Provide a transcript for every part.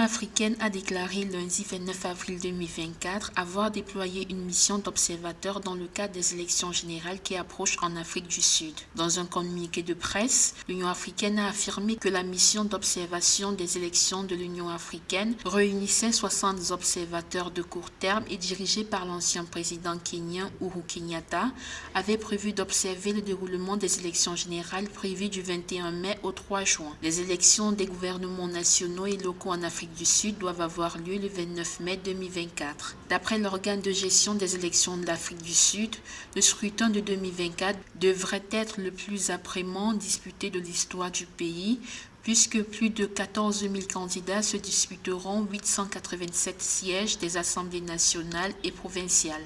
africaine a déclaré lundi 29 avril 2024 avoir déployé une mission d'observateurs dans le cadre des élections générales qui approchent en Afrique du Sud. Dans un communiqué de presse, l'Union africaine a affirmé que la mission d'observation des élections de l'Union africaine réunissait 60 observateurs de court terme et dirigée par l'ancien président kenyan Uhuru Kenyatta, avait prévu d'observer le déroulement des élections générales prévues du 21 mai au 3 juin. Les élections des gouvernements nationaux et locaux en Afrique du Sud doivent avoir lieu le 29 mai 2024. D'après l'organe de gestion des élections de l'Afrique du Sud, le scrutin de 2024 devrait être le plus âprement disputé de l'histoire du pays, puisque plus de 14 000 candidats se disputeront 887 sièges des assemblées nationales et provinciales.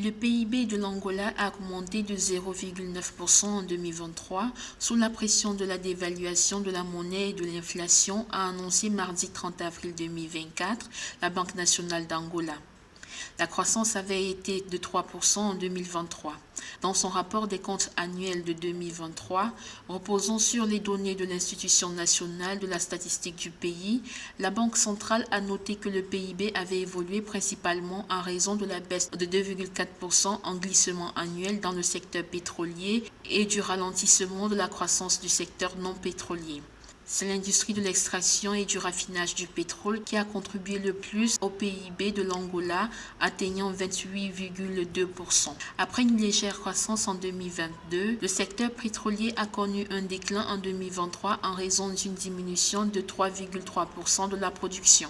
Le PIB de l'Angola a augmenté de 0,9% en 2023 sous la pression de la dévaluation de la monnaie et de l'inflation, a annoncé mardi 30 avril 2024 la Banque nationale d'Angola. La croissance avait été de 3% en 2023. Dans son rapport des comptes annuels de 2023, reposant sur les données de l'Institution nationale de la statistique du pays, la Banque centrale a noté que le PIB avait évolué principalement en raison de la baisse de 2,4% en glissement annuel dans le secteur pétrolier et du ralentissement de la croissance du secteur non pétrolier. C'est l'industrie de l'extraction et du raffinage du pétrole qui a contribué le plus au PIB de l'Angola, atteignant 28,2%. Après une légère croissance en 2022, le secteur pétrolier a connu un déclin en 2023 en raison d'une diminution de 3,3% de la production.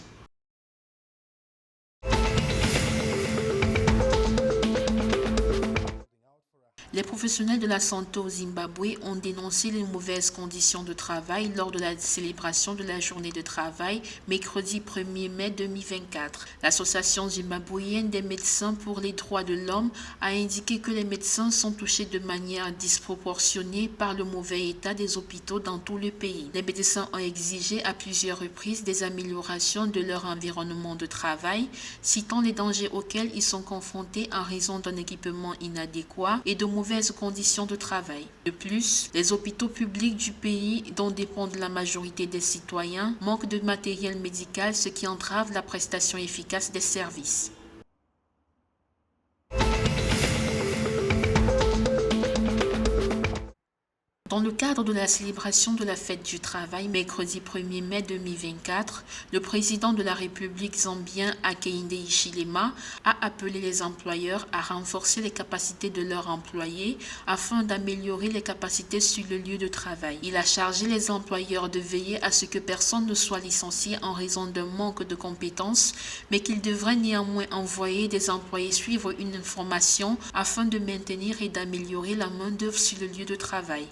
Les professionnels de la santé au Zimbabwe ont dénoncé les mauvaises conditions de travail lors de la célébration de la journée de travail mercredi 1er mai 2024. L'Association zimbabwéenne des médecins pour les droits de l'homme a indiqué que les médecins sont touchés de manière disproportionnée par le mauvais état des hôpitaux dans tout le pays. Les médecins ont exigé à plusieurs reprises des améliorations de leur environnement de travail, citant les dangers auxquels ils sont confrontés en raison d'un équipement inadéquat et de mauvaises conditions de travail. De plus, les hôpitaux publics du pays, dont dépendent la majorité des citoyens, manquent de matériel médical, ce qui entrave la prestation efficace des services. Dans le cadre de la célébration de la fête du travail, mercredi 1er mai 2024, le président de la République zambien Hakainde Hichilema a appelé les employeurs à renforcer les capacités de leurs employés afin d'améliorer les capacités sur le lieu de travail. Il a chargé les employeurs de veiller à ce que personne ne soit licencié en raison d'un manque de compétences, mais qu'ils devraient néanmoins envoyer des employés suivre une formation afin de maintenir et d'améliorer la main-d'œuvre sur le lieu de travail.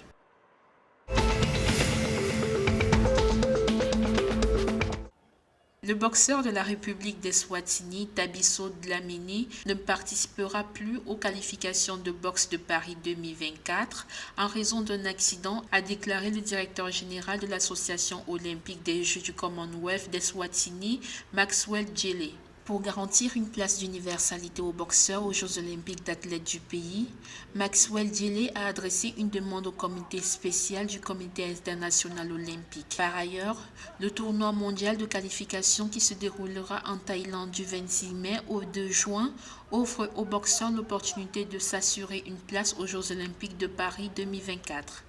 Le boxeur de la République d'Eswatini, Thabiso Dlamini, ne participera plus aux qualifications de boxe de Paris 2024 en raison d'un accident, a déclaré le directeur général de l'Association olympique des Jeux du Commonwealth d'Eswatini, Maxwell Djele. Pour garantir une place d'universalité aux boxeurs aux Jeux olympiques d'athlètes du pays, Maxwell Djele a adressé une demande au comité spécial du Comité international olympique. Par ailleurs, le tournoi mondial de qualification qui se déroulera en Thaïlande du 26 mai au 2 juin offre aux boxeurs l'opportunité de s'assurer une place aux Jeux olympiques de Paris 2024.